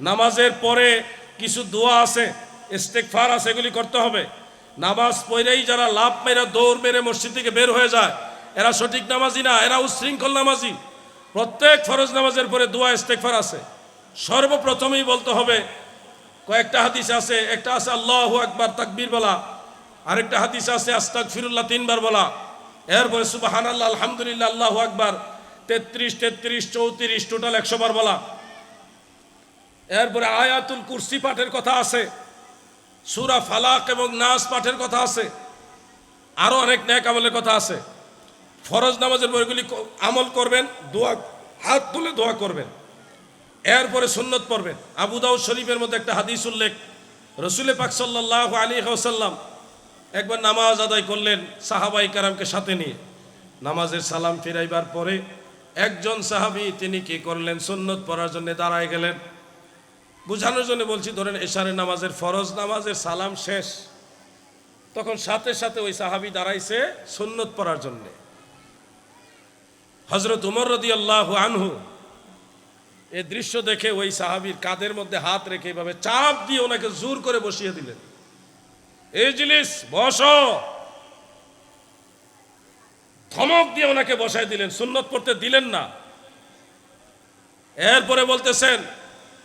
নামাজের পরে কিছু দোয়া আছে, ইস্তেগফার আছে, এগুলি করতে হবে। নামাজ পড়েই যারা লাভ মেরে দৌড় মেরে মসজিদ থেকে বের হয়ে যায়, এরা সঠিক নামাজি না, এরা উচ্ছৃঙ্খল নামাজি। প্রত্যেক ফরজ নামাজের পরে দোয়া ইস্তেগফার আছে। সর্বপ্রথমেই বলতে হবে, কয়েকটা হাদিস আছে, একটা আছে আল্লাহু আকবার তাকবীর বলা, আরেকটা হাদিস আছে আস্তাগফিরুল্লাহ 3 বার বলা, এরপরে সুবহানাল্লাহ আলহামদুলিল্লাহ আল্লাহু আকবার 33 33 34 টোটাল 100 বার বলা। এরপরে আয়াতুল কুরসি পাঠের কথা আছে, সূরা ফালাক এবং নাস পাঠের কথা আছে, আরো অনেক নেক আমলের কথা আছে। ফরজ নামাজের বইগুলি আমল করবেন, দোয়া হাত তুলে দোয়া করবেন, এরপরে সুন্নত পড়বেন। আবু দাউদ শরীফের মধ্যে একটা হাদিস উল্লেখ, রাসূল পাক সাল্লাল্লাহু আলাইহি ওয়াসাল্লাম একবার নামাজ আদায় করলেন সাহাবাই কারামকে সাথে নিয়ে। নামাজের সালাম ফিরাইবার পরে একজন সাহাবী তিনি কি করলেন, সুন্নত পড়ার জন্য দাঁড়ায় গেলেন। বুঝানোর জন্য বলছি, ধরেন এশারের নামাজের ফরজ নামাজের সালাম শেষ, তখন সাথে সাথে ওই সাহাবী দাঁড়াইছে সুন্নত পড়ার জন্য। হযরত উমর রাদিয়াল্লাহু আনহু এই দৃশ্য দেখে ওই সাহাবীর কাঁধের মধ্যে হাত রেখে এভাবে চাপ দিয়ে ওনাকে জোর করে বসিয়ে দিলেন, ইজলিস বসো, ধমক দিয়ে ওনাকে বসাই দিলেন, সুন্নত পড়তে দিলেন না। এরপরে বলতেছেন,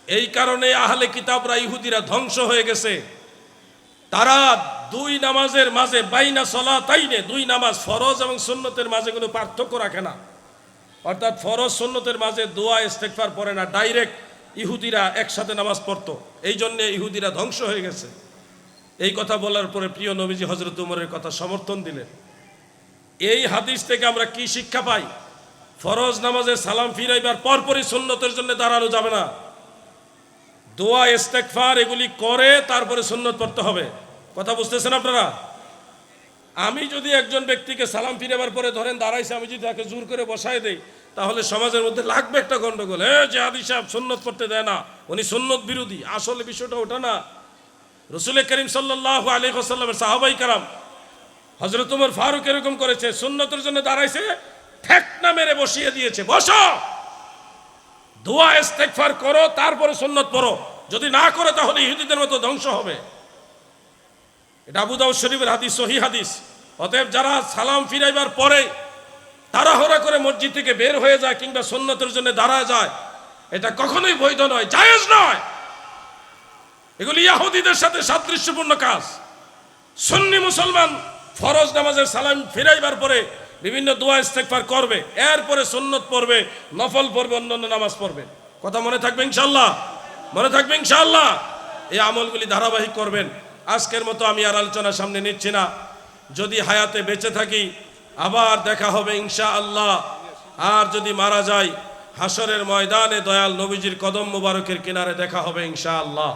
এই কারণে আহলে কিতাবরা ইহুদিরা ধ্বংস হয়ে গেছে, তারা দুই নামাজের মাঝে বাইনা সলাতাইনে, দুই নামাজ ফরজ এবং সুন্নতের মাঝে কোনো পার্থক্য রাখে না। অর্থাৎ ফরজ সুন্নতের মাঝে দোয়া ইস্তেগফার পড়ে না, ডাইরেক্ট ইহুদিরা একসাথে নামাজ পড়তো, এই জন্য ইহুদিরা ধ্বংস হয়ে গেছে। এই কথা বলার পরে প্রিয় নবীজি হযরত উমরের কথা সমর্থন দিলেন। এই হাদিস থেকে আমরা কি শিক্ষা পাই? ফরজ নামাজে সালাম ফিরাইবার পরপরই সুন্নতের জন্য দাঁড়ানো যাবে না, দোয়া ইস্তেগফার এগুলি করে তারপরে সুন্নত পড়তে হবে। কথা বুঝতেছেন আপনারা? আমি যদি একজন ব্যক্তিকে সালাম ফিরাবার পরে ধরেন দাঁড়াইছে, আমি যদি তাকে জোর করে বসায় দেই, তাহলে সমাজের মধ্যে লাগবে একটা গন্ডগোল, যে হাদিস সাহেব সুন্নত পড়তে দেয় না, উনি সুন্নত বিরোধী। আসলে বিষয়টা ওটা না। রাসূল করিম সাল্লাল্লাহু আলাইহি ওয়াসাল্লামের সাহাবাই কারাম, হযরত ওমর ফারুক এরকম করেছে, সুন্নতের জন্য দাঁড়াইছে, ঠেকনা মেরে বসিয়ে দিয়েছে, বসো, দোয়া ইস্তেগফার করো তারপরে সুন্নত পড়ো, যদি না করে তাহলে ইহুদিদের মতো ধ্বংস হবে। এটা আবু দাউদ শরীফের হাদিস, সহিহ হাদিস। অতএব যারা সালাম ফিরাইবার পরে তাড়াহুড়া করে মসজিদ থেকে বের হয়ে যায় কিংবা সুন্নতের জন্য দাঁড়ায় যায়, এটা কখনোই বৈধ নয়, জায়েজ নয়। এগুলি ইহুদিদের সাথে সাদৃশ্যপূর্ণ কাজ। সুন্নি মুসলমান ফরজ নামাজের সালাম ফিরাইবার পরে বিভিন্ন দোয়া ইস্তেগফার করবে, এরপরে সুন্নত পড়বে, নফল পড়বে, অন্যান্য নামাজ পড়বে। কথা মনে থাকবে ইনশাআল্লাহ? মনে থাকবে ইনশাআল্লাহ? এই আমলগুলি ধারাবাহিক করবেন। আজকের মতো আমি আর আলোচনা সামনে নিচ্ছি না। যদি হায়াতে বেঁচে থাকি আবার দেখা হবে ইনশাআল্লাহ, আর যদি মারা যাই হাসরের ময়দানে দয়াল নবীজির কদম মুবারকের কিনারে দেখা হবে ইনশাআল্লাহ।